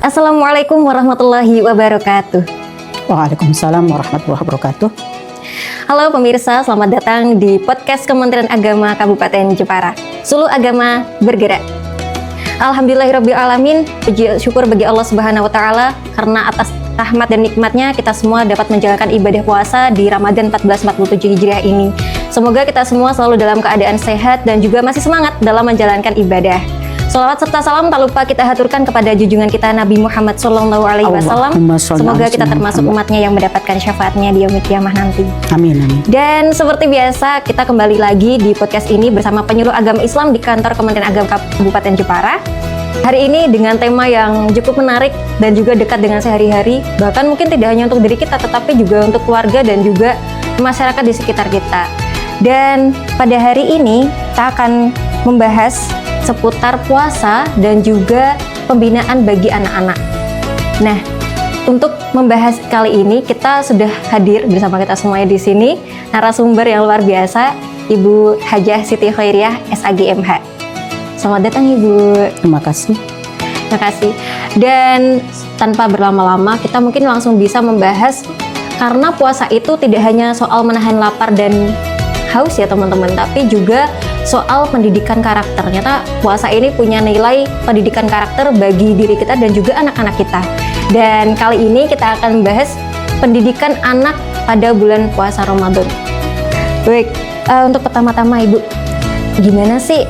Assalamualaikum warahmatullahi wabarakatuh. Waalaikumsalam warahmatullahi wabarakatuh. Halo pemirsa, selamat datang di podcast Kementerian Agama Kabupaten Jepara. Suluh Agama Bergerak. Alhamdulillahirrabbilalamin, puji syukur bagi Allah Subhanahu wa Ta'ala karena atas rahmat dan nikmatnya kita semua dapat menjalankan ibadah puasa di Ramadan 1447 Hijriah ini. Semoga kita semua selalu dalam keadaan sehat dan juga masih semangat dalam menjalankan ibadah. Sholawat serta salam tak lupa kita haturkan kepada junjungan kita Nabi Muhammad SAW. Semoga kita termasuk umatnya yang mendapatkan syafaatnya di yaumil qiyamah nanti. Amin, amin. Dan seperti biasa kita kembali lagi di podcast ini bersama penyuluh agama Islam di kantor Kementerian Agama Kabupaten Jepara. Hari ini dengan tema yang cukup menarik dan juga dekat dengan sehari-hari. Bahkan mungkin tidak hanya untuk diri kita tetapi juga untuk keluarga dan juga masyarakat di sekitar kita. Dan pada hari ini kita akan membahas seputar puasa dan juga pembinaan bagi anak-anak. Nah, untuk membahas kali ini kita sudah hadir bersama kita semuanya di sini narasumber yang luar biasa, Ibu Hajah Siti Khairiah SAG/MH. Selamat datang Ibu. Terima kasih. Terima kasih. Dan tanpa berlama-lama kita mungkin langsung bisa membahas, karena puasa itu tidak hanya soal menahan lapar dan haus ya teman-teman, tapi juga soal pendidikan karakter. Ternyata puasa ini punya nilai pendidikan karakter bagi diri kita dan juga anak-anak kita. Dan kali ini kita akan membahas pendidikan anak pada bulan puasa Ramadan. Baik, untuk pertama-tama Ibu, gimana sih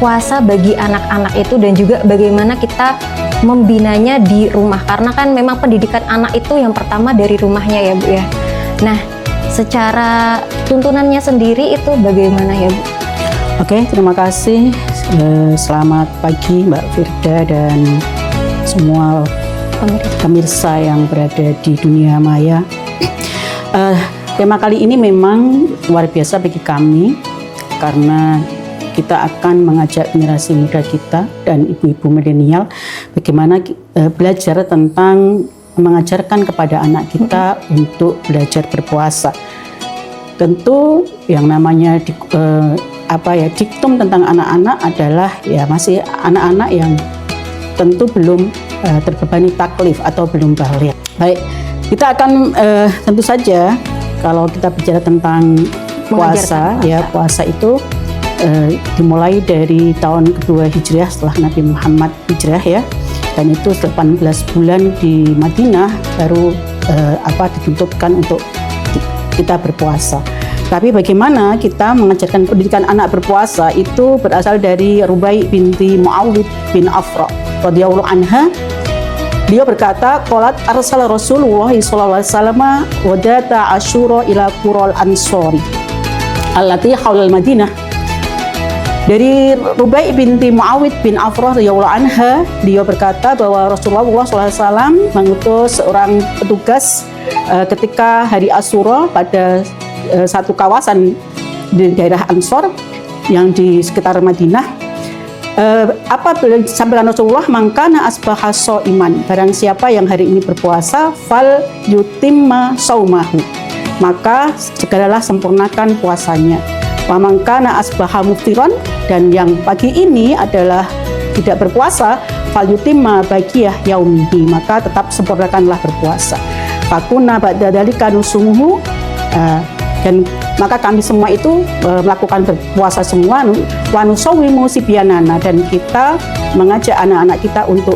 puasa bagi anak-anak itu dan juga bagaimana kita membinanya di rumah? Karena kan memang pendidikan anak itu yang pertama dari rumahnya ya Bu ya. Nah, secara tuntunannya sendiri itu bagaimana ya Bu? Oke, terima kasih. Selamat pagi Mbak Firda dan semua pemirsa yang berada di dunia maya. Tema kali ini memang luar biasa bagi kami karena kita akan mengajak generasi muda kita dan ibu-ibu milenial bagaimana belajar tentang mengajarkan kepada anak kita untuk belajar berpuasa. Tentu yang namanya diktum tentang anak-anak adalah ya masih anak-anak yang tentu belum terbebani taklif atau belum baligh. Baik, kita akan tentu saja kalau kita bicara tentang puasa, ya puasa itu dimulai dari tahun kedua Hijriah setelah Nabi Muhammad Hijrah ya, dan itu 18 bulan di Madinah baru dituntutkan untuk kita berpuasa. Tapi bagaimana kita mengajarkan pendidikan anak berpuasa itu berasal dari Rubai binti Muawid bin Afra radhiyallahu anha. Dia berkata, qalat arsala Rasulullah sallallahu alaihi wasallam wadata asyura ila qurul ansori allati haulal Madinah. Dari Rubai binti Muawid bin Afra radhiyallahu anha, dia berkata bahwa Rasulullah sallallahu alaihi wasallam mengutus seorang petugas ketika hari Asyura pada satu kawasan di daerah Ansor yang di sekitar Madinah. Sampaikan Rasulullah, mangkana asbaha iman, barang siapa yang hari ini berpuasa, fal yutimma saumahu, maka segeralah sempurnakan puasanya. Wa mangkana asbaha muftiron, dan yang pagi ini adalah tidak berpuasa, fal yutimma baqiyah yaumihi, maka tetap sempurnakanlah berpuasa. Fakuna ba'da dzalika nusumuhu, dan maka kami semua itu melakukan berpuasa semua, wa nusawwimu sibyanana, dan kita mengajak anak-anak kita untuk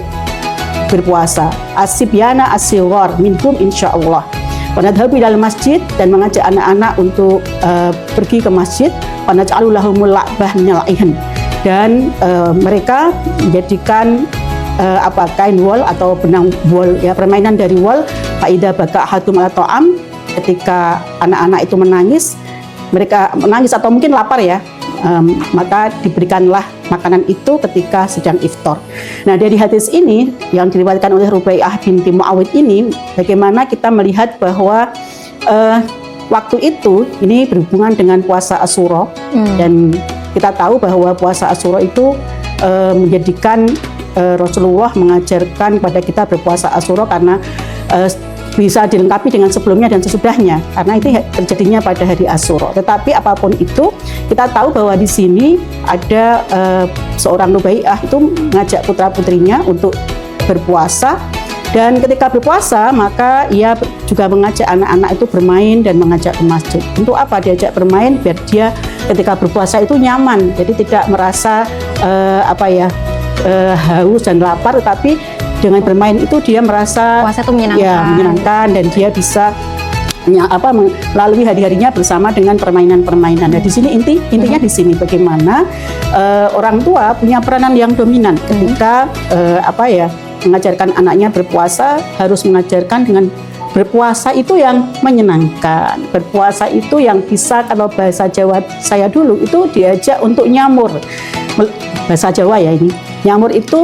berpuasa, asibyana as-sighar minhum insyaallah, wa nadhhabu ilal masjid, dan mengajak anak-anak untuk pergi ke masjid, wa naj'alu lahumul la'bah minal ihan, dan mereka menjadikan kain wol atau benang wol ya, permainan dari wol. Fa idza baka hatum ala ta'am, ketika anak-anak itu mereka menangis atau mungkin lapar ya, maka diberikanlah makanan itu ketika sedang iftar. Nah, dari hadis ini yang diriwayatkan oleh Rubai'ah binti Muawid ini, bagaimana kita melihat bahwa waktu itu ini berhubungan dengan puasa Asyura, dan kita tahu bahwa puasa Asyura itu menjadikan Rasulullah mengajarkan kepada kita berpuasa Asyura karena bisa dilengkapi dengan sebelumnya dan sesudahnya, karena itu terjadinya pada hari Asyura. Tetapi apapun itu, kita tahu bahwa di sini ada seorang Rubai'ah itu mengajak putra-putrinya untuk berpuasa. Dan ketika berpuasa, maka ia juga mengajak anak-anak itu bermain dan mengajak ke masjid. Untuk apa diajak bermain? Biar dia ketika berpuasa itu nyaman, jadi tidak merasa haus dan lapar, tetapi dengan bermain itu dia merasa Puasa itu menyenangkan. Ya, menyenangkan, dan dia bisa melalui hari-harinya bersama dengan permainan-permainan. Nah, di sini intinya di sini bagaimana orang tua punya peranan yang dominan ketika mengajarkan anaknya berpuasa, harus mengajarkan dengan berpuasa itu yang menyenangkan. Berpuasa itu yang bisa, kalau bahasa Jawa saya dulu itu diajak untuk nyamur. Bahasa Jawa ya ini. Nyamur itu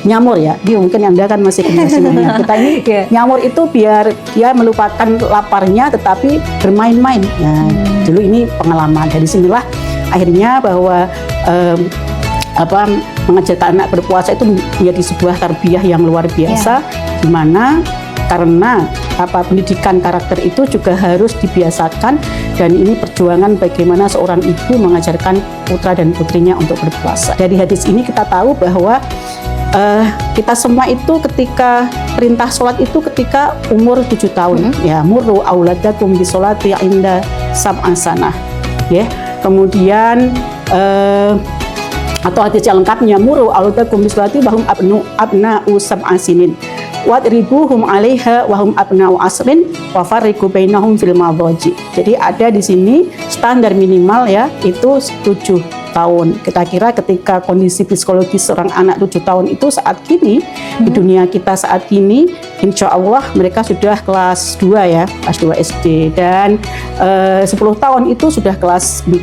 nyamur ya. Mungkin Anda kan masih generasi milenial. Kita ini nyamur itu biar dia melupakan laparnya tetapi bermain-main. Nah, dulu ini pengalaman. Dari sinilah akhirnya bahwa mengajarkan anak berpuasa itu menjadi sebuah tarbiyah yang luar biasa, di mana karena pendidikan karakter itu juga harus dibiasakan, dan ini perjuangan bagaimana seorang ibu mengajarkan putra dan putrinya untuk berpuasa. Dari hadis ini kita tahu bahwa kita semua itu ketika perintah sholat itu ketika umur 7 tahun, ya, murru auladakum bisolati inda sab'an sanah, ya. Kemudian atau hadis yang lengkapnya, muru auladakum bisolati wahum abna'u sab'an sinin wadribuhum 'alaiha wahum abna'u asrin wa farriqu bainahum fil madhaji. Jadi ada di sini standar minimal ya, itu 7 tahun. Kita kira ketika kondisi psikologis seorang anak 7 tahun itu saat ini di dunia kita saat ini, insya Allah mereka sudah kelas 2 ya, kelas 2 SD, dan 10 tahun itu sudah kelas 4.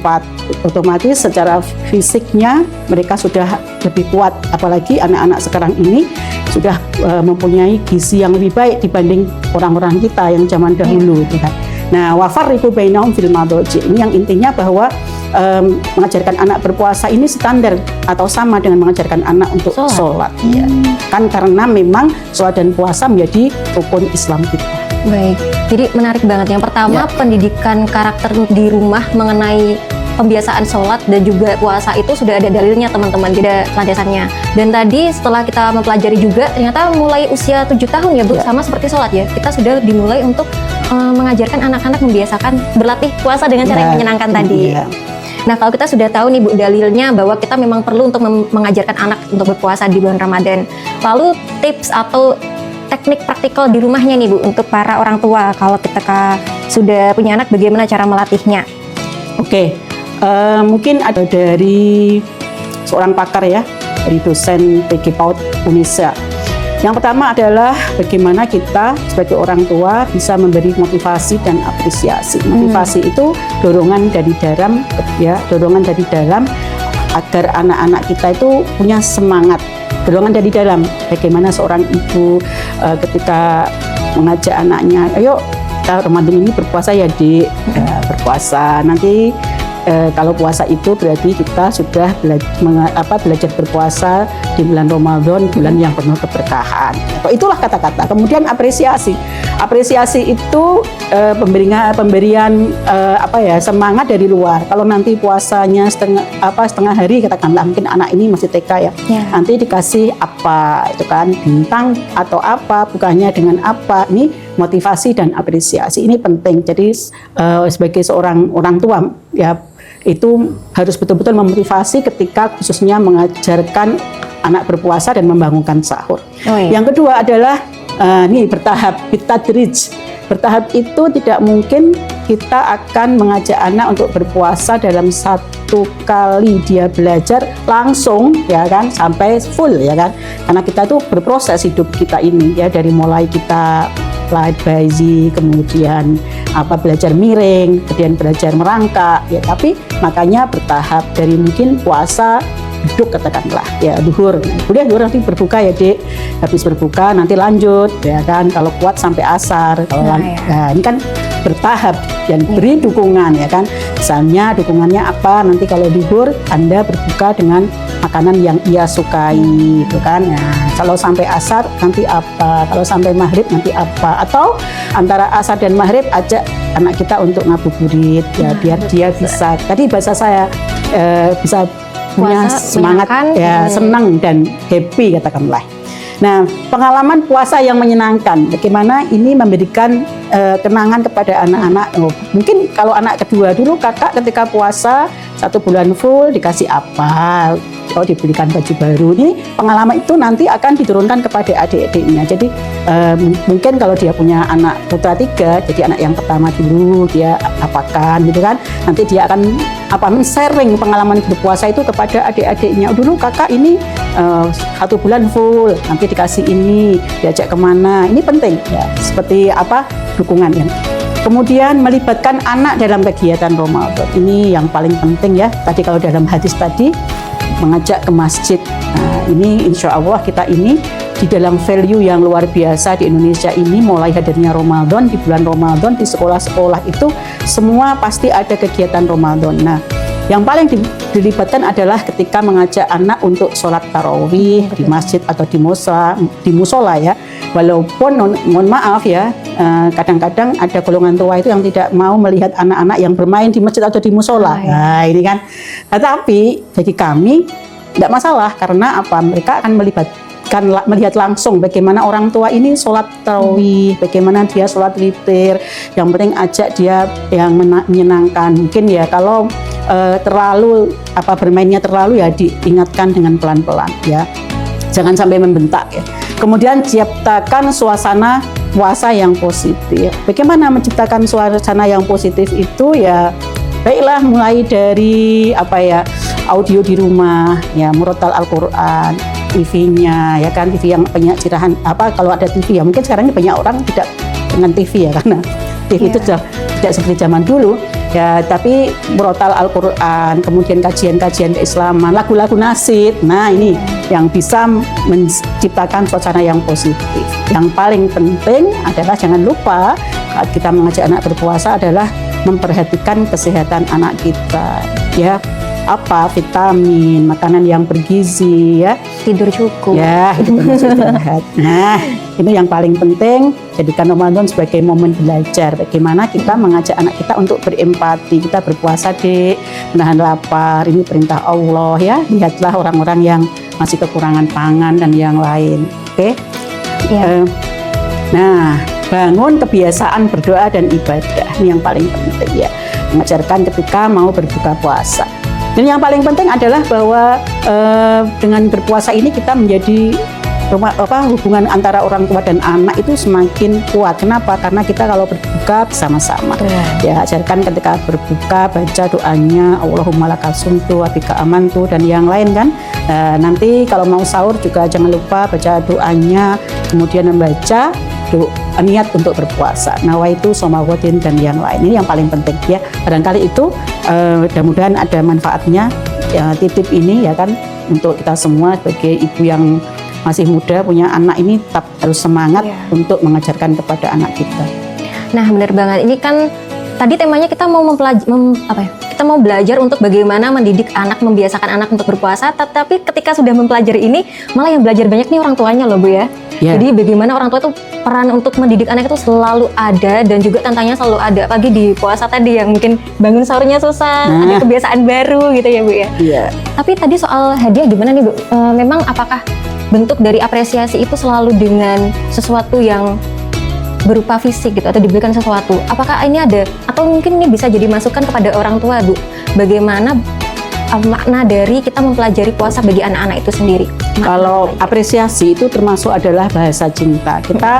Otomatis secara fisiknya mereka sudah lebih kuat, apalagi anak-anak sekarang ini sudah mempunyai gizi yang lebih baik dibanding orang-orang kita yang zaman dahulu, kan. Nah, wafarriqu bainahum fil madhaji, ini yang intinya bahwa mengajarkan anak berpuasa ini standar atau sama dengan mengajarkan anak untuk sholat. Ya. Kan karena memang sholat dan puasa menjadi rukun Islam kita. Baik, jadi menarik banget. Yang pertama, pendidikan karakter di rumah mengenai pembiasaan sholat dan juga puasa itu sudah ada dalilnya teman-teman, tidak landasannya. Dan tadi setelah kita mempelajari juga, ternyata mulai usia 7 tahun ya Bu, sama seperti sholat ya, kita sudah dimulai untuk mengajarkan anak-anak membiasakan berlatih puasa dengan cara yang menyenangkan tadi. Nah, kalau kita sudah tahu nih Bu dalilnya bahwa kita memang perlu untuk mengajarkan anak untuk berpuasa di bulan Ramadan. Lalu tips atau teknik praktikal di rumahnya nih Bu untuk para orang tua kalau kita sudah punya anak, bagaimana cara melatihnya? Oke, mungkin ada dari seorang pakar ya, dari dosen PG PAUD Unisa. Yang pertama adalah bagaimana kita sebagai orang tua bisa memberi motivasi dan apresiasi. Motivasi itu dorongan dari dalam, ya, dorongan dari dalam agar anak-anak kita itu punya semangat. Dorongan dari dalam. Bagaimana seorang ibu ketika mengajak anaknya, ayo Ramadan ini berpuasa ya Dik, berpuasa. Nanti kalau puasa itu berarti kita sudah belajar berpuasa di bulan Ramadan, bulan yang penuh keberkahan. Itulah kata-kata. Kemudian apresiasi. Apresiasi itu pemberian semangat dari luar. Kalau nanti puasanya setengah hari, katakanlah mungkin anak ini masih TK ya. Nanti dikasih apa itu kan, bintang atau apa, bukannya dengan apa. Ini motivasi dan apresiasi ini penting. Jadi sebagai seorang orang tua ya, itu harus betul-betul memotivasi ketika khususnya mengajarkan anak berpuasa dan membangunkan sahur. Yang kedua adalah ini bertahap, bitadrij. Bertahap itu tidak mungkin kita akan mengajak anak untuk berpuasa dalam satu kali dia belajar langsung ya kan sampai full ya kan, karena kita tuh berproses hidup kita ini ya, dari mulai kita lahir bayi, kemudian belajar miring, kemudian belajar merangkak ya, tapi makanya bertahap, dari mungkin puasa duduk katakanlah ya, duhur nanti berbuka ya Dek, habis berbuka nanti lanjut ya kan, kalau kuat sampai asar, kalau nah, ini kan bertahap dan beri dukungan ya kan, misalnya dukungannya apa, nanti kalau duhur Anda berbuka dengan makanan yang ia sukai itu kan, nah, kalau sampai asar nanti apa, kalau sampai maghrib nanti apa, atau antara asar dan maghrib ajak anak kita untuk ngabuburit ya, biar dia bisa, tadi bahasa saya bisa punya semangat ya, senang dan happy katakanlah. Nah, pengalaman puasa yang menyenangkan, bagaimana ini memberikan kenangan kepada anak-anak. Mungkin kalau anak kedua dulu, kakak ketika puasa 1 bulan full dikasih apa, kalau dibelikan baju baru. Ini pengalaman itu nanti akan diturunkan kepada adik-adiknya. Jadi mungkin kalau dia punya anak putra 3, jadi anak yang pertama dulu dia apakan gitu kan, nanti dia akan sharing pengalaman berpuasa itu kepada adik-adiknya. Dulu kakak ini 1 bulan full, nanti dikasih ini, diajak kemana, ini penting ya, seperti dukungan ya. Kemudian melibatkan anak dalam kegiatan Ramadan, ini yang paling penting ya. Tadi kalau dalam hadis tadi mengajak ke masjid, nah ini insya Allah kita ini di dalam value yang luar biasa di Indonesia ini, mulai hadirnya Ramadan, di bulan Ramadan di sekolah-sekolah itu semua pasti ada kegiatan Ramadan. Nah, yang paling dilibatkan adalah ketika mengajak anak untuk sholat tarawih di masjid atau di musola ya. Walaupun mohon maaf ya, kadang-kadang ada golongan tua itu yang tidak mau melihat anak-anak yang bermain di masjid atau di musola. Nah, ini kan. Tetapi bagi kami tidak masalah, karena mereka akan melihat langsung bagaimana orang tua ini sholat tarawih, bagaimana dia sholat witir. Yang penting ajak dia yang menyenangkan. Mungkin ya kalau terlalu bermainnya terlalu ya diingatkan dengan pelan-pelan ya, jangan sampai membentak ya. Kemudian ciptakan suasana puasa yang positif. Bagaimana menciptakan suasana yang positif itu ya, baiklah mulai dari audio di rumah ya, murotal Al-Quran, TV-nya ya kan, TV yang banyak cirahan kalau ada TV ya, mungkin sekarang ini banyak orang tidak dengan TV ya, karena TV itu sudah tidak seperti zaman dulu ya, tapi murotal Al-Quran, kemudian kajian-kajian keislaman, lagu-lagu nasyid. Nah, ini yang bisa menciptakan suasana yang positif. Yang paling penting adalah jangan lupa saat kita mengajak anak berpuasa adalah memperhatikan kesehatan anak kita ya, vitamin, makanan yang bergizi ya, tidur cukup ya, itu termasuk istirahat. Nah, itu yang paling penting. Jadikan Ramadan sebagai momen belajar bagaimana kita mengajak anak kita untuk berempati. Kita berpuasa, Dek, menahan lapar, ini perintah Allah ya. Lihatlah orang-orang yang masih kekurangan pangan dan yang lain. Oke. Ya. Nah, bangun kebiasaan berdoa dan ibadah, ini yang paling penting ya, mengajarkan ketika mau berbuka puasa. Dan yang paling penting adalah bahwa dengan berpuasa ini kita menjadi hubungan antara orang tua dan anak itu semakin kuat. Kenapa? Karena kita kalau berbuka bersama-sama ya, ajarkan ketika berbuka baca doanya Allahumma lakal sumtu wa bika amantu dan yang lain kan. Nanti kalau mau sahur juga jangan lupa baca doanya, kemudian membaca niat untuk berpuasa, nawaitu somawadin dan yang lain. Ini yang paling penting ya. Barangkali itu mudah-mudahan ada manfaatnya ya, titip ini ya kan, untuk kita semua sebagai ibu yang masih muda punya anak ini tetap harus semangat untuk mengajarkan kepada anak kita. Nah, benar banget. Ini kan tadi temanya kita mau kita mau belajar untuk bagaimana mendidik anak, membiasakan anak untuk berpuasa. Tapi ketika sudah mempelajari ini, malah yang belajar banyak nih orang tuanya loh, Bu ya. Jadi bagaimana orang tua itu peran untuk mendidik anak itu selalu ada, dan juga tantangannya selalu ada. Apalagi di puasa tadi yang mungkin bangun sahurnya susah, ada kebiasaan baru gitu ya, Bu ya. Tapi tadi soal hadiah gimana nih, Bu? Memang apakah bentuk dari apresiasi itu selalu dengan sesuatu yang berupa fisik gitu, atau diberikan sesuatu? Apakah ini ada, atau mungkin ini bisa jadi masukan kepada orang tua, Bu, bagaimana makna dari kita mempelajari puasa bagi anak-anak itu sendiri? Kalau apresiasi itu termasuk adalah bahasa cinta. Kita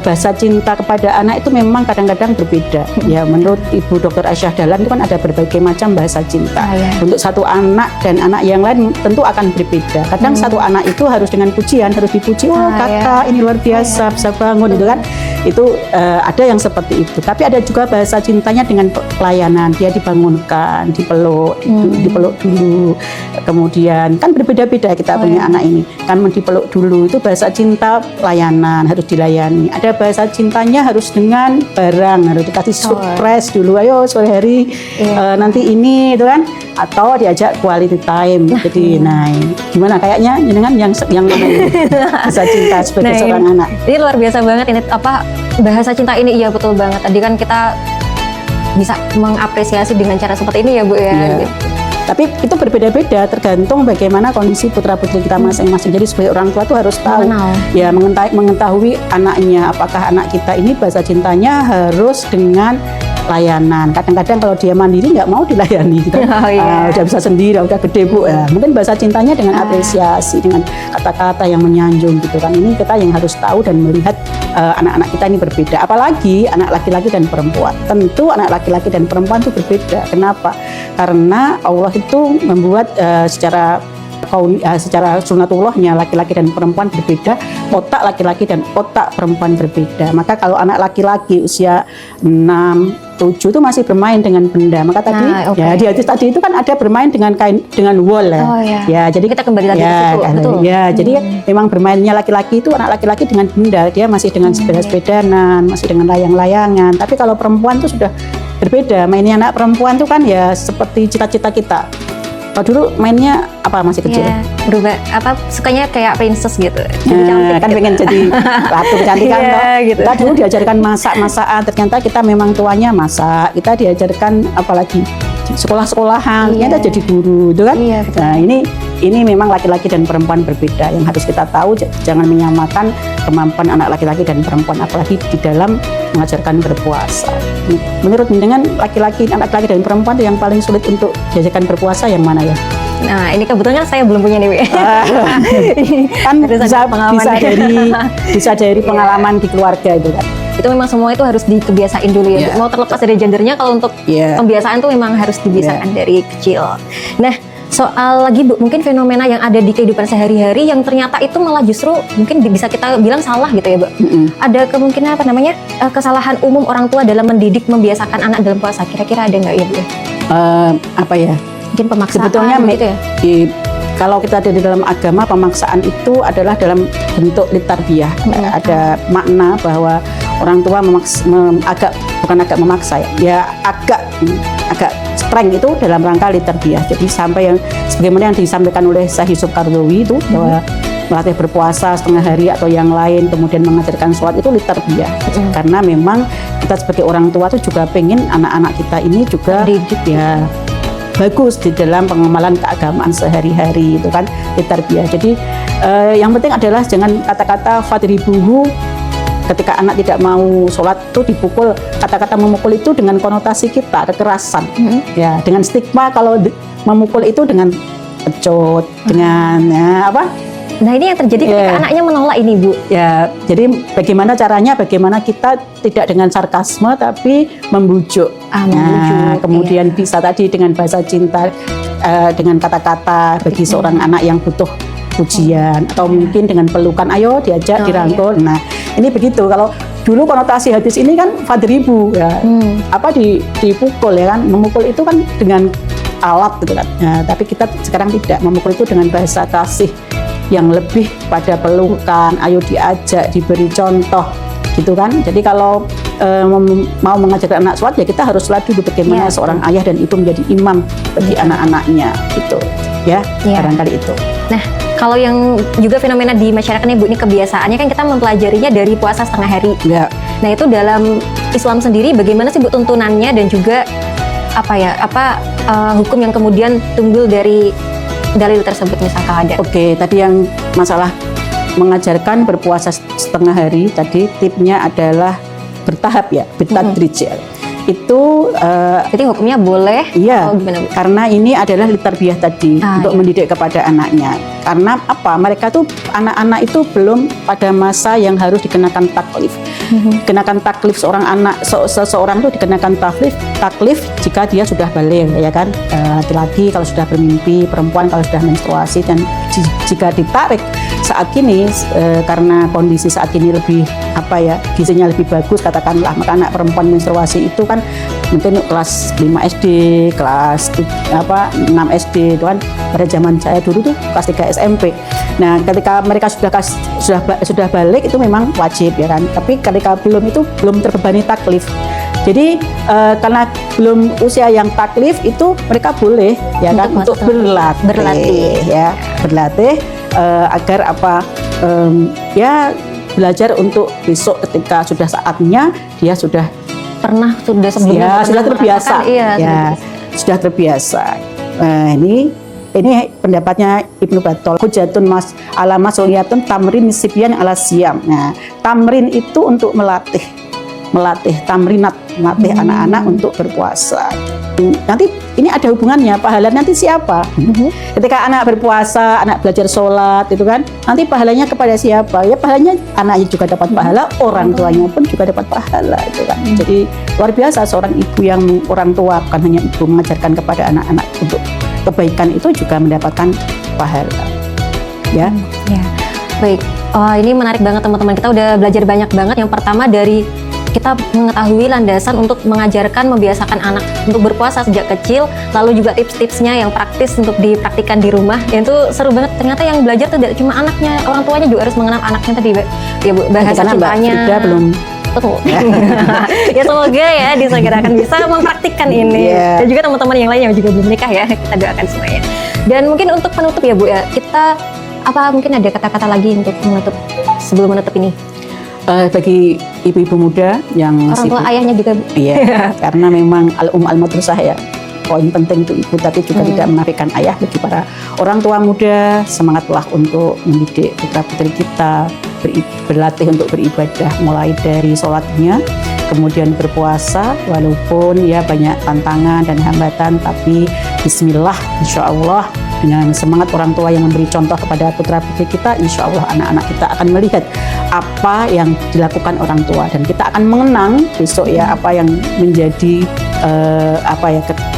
bahasa cinta kepada anak itu memang kadang-kadang berbeda. Ya, menurut Ibu Dr. Aisyah Dahlan itu kan ada berbagai macam bahasa cinta. Untuk satu anak dan anak yang lain tentu akan berbeda. Kadang satu anak itu harus dengan pujian, harus dipuji, kakak ini luar biasa, bisa bangun gitu kan. Itu ada yang seperti itu. Tapi ada juga bahasa cintanya dengan pelayanan. Dia dibangunkan, dipeluk dulu. Kemudian kan berbeda-beda kita punya anak ini. Kan dipeluk dulu, itu bahasa cinta pelayanan, harus dilayani. Ada bahasa cintanya harus dengan barang, harus dikasih surprise dulu. Ayo sore hari nanti ini itu kan, atau diajak quality time. Jadi gimana kayaknya jenengan yang bahasa cinta sebagai seorang anak. Ini luar biasa banget ini bahasa cinta ini. Iya, betul banget. Tadi kan kita bisa mengapresiasi dengan cara seperti ini ya, Bu ya. Gitu. Tapi itu berbeda-beda tergantung bagaimana kondisi putra-putri kita masing-masing. Jadi sebagai orang tua tuh harus tahu, ya mengetahui anaknya, apakah anak kita ini bahasa cintanya harus dengan layanan. Kadang-kadang kalau dia mandiri nggak mau dilayani gitu. Udah bisa sendiri, udah gede Bu ya. Mungkin bahasa cintanya dengan apresiasi, dengan kata-kata yang menyanjung gitu kan. Ini kita yang harus tahu dan melihat anak-anak kita ini berbeda. Apalagi anak laki-laki dan perempuan. Tentu anak laki-laki dan perempuan itu berbeda. Kenapa? Karena Allah itu membuat secara sunatullahnya laki-laki dan perempuan berbeda, otak laki-laki dan otak perempuan berbeda. Maka kalau anak laki-laki usia 6, 7 itu masih bermain dengan benda. Maka tadi ya di hadis tadi itu kan ada bermain dengan kain, dengan wool ya. Ya, jadi kita kembali lagi ke situ. Betul. Ya, jadi memang bermainnya laki-laki itu anak laki-laki dengan benda, dia masih dengan sepeda-sepedanan, masih dengan layang-layangan. Tapi kalau perempuan itu sudah berbeda. Mainnya anak perempuan itu kan ya seperti cita-cita kita. Kalau dulu mainnya apa masih kecil? Ya, berubah apa sukanya kayak princess gitu. Cantik, kan pengen jadi ratu kecantikan gitu. Kita dulu diajarkan masak-masakan, ternyata kita memang tuanya masak. Kita diajarkan apalagi sekolah-sekolahan, ternyata jadi guru, itu kan? Nah, ini memang laki-laki dan perempuan berbeda yang harus kita tahu. Jangan menyamakan kemampuan anak laki-laki dan perempuan, apalagi di dalam mengajarkan berpuasa. Menurut dengan anak laki-laki dan perempuan yang paling sulit untuk diajarkan berpuasa yang mana ya? Nah, ini kebetulan saya belum punya nih, Wi. Kan bisa dari pengalaman di keluarga itu kan. Itu memang semua itu harus dikebiasain dulu ya. Mau terlepas dari gendernya, kalau untuk pembiasaan tuh memang harus dibiasakan dari kecil. Nah, soal lagi Bu, mungkin fenomena yang ada di kehidupan sehari-hari yang ternyata itu malah justru mungkin bisa kita bilang salah gitu ya Bu. Ada kemungkinan kesalahan umum orang tua dalam mendidik, membiasakan anak dalam puasa. Kira-kira ada nggak ya Bu? Apa ya? Mungkin pemaksaan sebetulnya gitu ya? Kalau kita ada di dalam agama, pemaksaan itu adalah dalam bentuk litarbiyah. Ada makna bahwa orang tua bukan agak memaksa ya, agak strength itu dalam rangka litarbiyah. Jadi sampai yang sebagaimana yang disampaikan oleh Syekh Yusuf Qaradawi itu bahwa melatih berpuasa setengah hari atau yang lain, kemudian mengajarkan sholat itu litarbiyah. Karena memang kita sebagai orang tua tuh juga pengen anak-anak kita ini juga ya bagus di dalam pengamalan keagamaan sehari-hari, itu kan litarbiyah. Jadi yang penting adalah jangan kata-kata fadribuhu ketika anak tidak mau sholat itu dipukul. Kata-kata memukul itu dengan konotasi kita kekerasan, ya, dengan stigma kalau memukul itu dengan pecut, dengan Nah, ini yang terjadi ketika anaknya menolak ini, Bu. Ya, jadi bagaimana caranya? Bagaimana kita tidak dengan sarkasme tapi membujuk. Kemudian bisa tadi dengan bahasa cinta, dengan kata-kata bagi seorang anak yang butuh pujian, atau mungkin dengan pelukan, ayo diajak, dirangkul. Nah, ini begitu. Kalau dulu konotasi hadis ini kan fadribu ya, dipukul ya kan, memukul itu kan dengan alat gitu kan. Nah, tapi kita sekarang tidak, memukul itu dengan bahasa kasih yang lebih pada pelukan, ayo diajak, diberi contoh gitu kan. Jadi kalau mau mengajarkan anak sholat ya kita harus lihat dulu bagaimana seorang ayah dan ibu menjadi imam bagi anak-anaknya gitu ya, barangkali itu. Nah, kalau yang juga fenomena di masyarakat ini Bu, ini kebiasaannya kan kita mempelajarinya dari puasa setengah hari. Nah, itu dalam Islam sendiri bagaimana sih Bu tuntunannya, dan juga hukum yang kemudian timbul dari dalil tersebut misalkan ada? Oke, tadi yang masalah mengajarkan berpuasa setengah hari tadi, tipnya adalah bertahap ya, bitadrij. Itu jadi hukumnya boleh? Iya, karena ini adalah litarbiyah tadi untuk mendidik kepada anaknya. Karena apa? Mereka tuh anak-anak itu belum pada masa yang harus dikenakan taklif. Dikenakan taklif seorang anak, seseorang itu dikenakan taklif jika dia sudah balik ya kan. Laki-laki kalau sudah bermimpi, perempuan kalau sudah menstruasi, dan jika ditarik saat ini karena kondisi saat ini lebih gizinya lebih bagus katakanlah, maka anak perempuan menstruasi itu kan mungkin kelas 5 SD, kelas 6 SD itu kan, pada zaman saya dulu tuh kelas 3 SMP. Nah, ketika mereka sudah balik itu memang wajib ya kan. Tapi ketika belum itu belum terbebani taklif. Jadi karena belum usia yang taklif itu mereka boleh ya kan untuk berlatih agar belajar untuk besok ketika sudah saatnya dia sudah sebelumnya sudah terbiasa, sudah terbiasa. Ini pendapatnya Ibnu Battal. Hujatun mas ala masuliyatun tamrin nisibyan ala siyam. Nah, tamrin itu untuk melatih tamrinat, melatih anak-anak untuk berpuasa. Nanti ini ada hubungannya, pahala nanti siapa? Ketika anak berpuasa, anak belajar sholat, itu kan, nanti pahalanya kepada siapa? Ya pahalanya anaknya juga dapat pahala, orang tuanya pun juga dapat pahala, itu kan. Jadi luar biasa seorang ibu yang orang tua, bukan hanya ibu mengajarkan kepada anak-anak untuk kebaikan itu juga mendapatkan pahala. Ya. Ya. Baik. Ini menarik banget teman-teman. Kita udah belajar banyak banget. Yang pertama dari kita mengetahui landasan untuk mengajarkan, membiasakan anak untuk berpuasa sejak kecil, lalu juga tips-tipsnya yang praktis untuk dipraktikkan di rumah. Dan itu seru banget. Ternyata yang belajar tidak cuma anaknya, orang tuanya juga harus mengenal anaknya tadi, ya Bu, bahasa Karena Mbak cintanya. Frida belum. Betul. Ya semoga ya disegerakan bisa mempraktikkan ini. Dan juga teman-teman yang lain yang juga belum menikah ya, kita doakan semuanya. Dan mungkin untuk penutup ya Bu ya, kita mungkin ada kata-kata lagi untuk menutup sebelum menutup ini? Bagi ibu-ibu muda yang Orang tua ayahnya juga Bu. Iya, karena memang al-madrasah ya. Poin penting untuk ibu, tapi juga tidak menafikan ayah. Bagi para orang tua muda, semangatlah untuk mendidik putra-putri kita, berlatih untuk beribadah, mulai dari sholatnya, kemudian berpuasa, walaupun ya banyak tantangan dan hambatan, tapi bismillah, insya Allah dengan semangat orang tua yang memberi contoh kepada putra-putri kita, insya Allah anak-anak kita akan melihat apa yang dilakukan orang tua, dan kita akan mengenang besok ya apa yang menjadi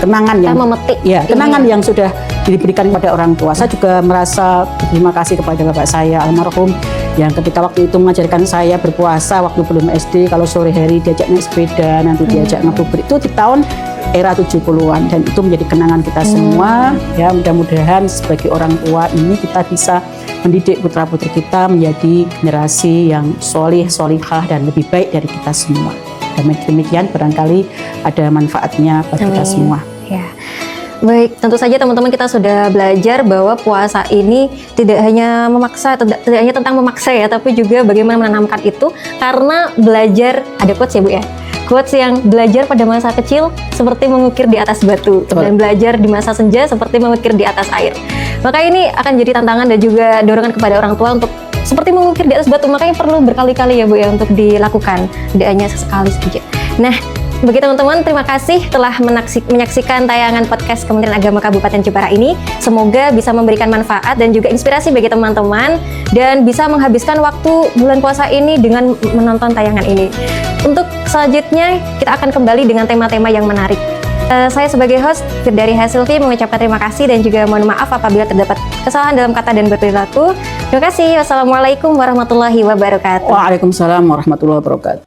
kenangan yang memetik kenangan yang sudah diberikan kepada orang tua. Saya juga merasa berterima kasih kepada bapak saya almarhum yang ketika waktu itu mengajarkan saya berpuasa waktu belum SD, kalau sore hari diajak naik sepeda, nanti diajak ngebuburit, itu di tahun era 70-an, dan itu menjadi kenangan kita semua. Ya, mudah-mudahan sebagai orang tua ini kita bisa mendidik putra-putri kita menjadi generasi yang solih, solihah, dan lebih baik dari kita semua. Dan demikian barangkali ada manfaatnya bagi kita semua. Ya. Baik, tentu saja teman-teman kita sudah belajar bahwa puasa ini tidak hanya memaksa, tidak hanya tentang memaksa ya, tapi juga bagaimana menanamkan itu, karena belajar, ada quotes ya Bu ya, quotes yang belajar pada masa kecil seperti mengukir di atas batu. Betul. Dan belajar di masa senja seperti mengukir di atas air. Maka ini akan jadi tantangan dan juga dorongan kepada orang tua untuk seperti mengukir di atas batu, makanya perlu berkali-kali ya Bu ya untuk dilakukan, tidak hanya sesekali saja. Nah, bagi teman-teman, terima kasih telah menyaksikan tayangan podcast Kementerian Agama Kabupaten Jepara ini. Semoga bisa memberikan manfaat dan juga inspirasi bagi teman-teman, dan bisa menghabiskan waktu bulan puasa ini dengan menonton tayangan ini. Untuk selanjutnya, kita akan kembali dengan tema-tema yang menarik. Saya sebagai host, Firdari Hasilvi, mengucapkan terima kasih dan juga mohon maaf apabila terdapat kesalahan dalam kata dan berperilaku. Terima kasih. Wassalamualaikum warahmatullahi wabarakatuh. Waalaikumsalam warahmatullahi wabarakatuh.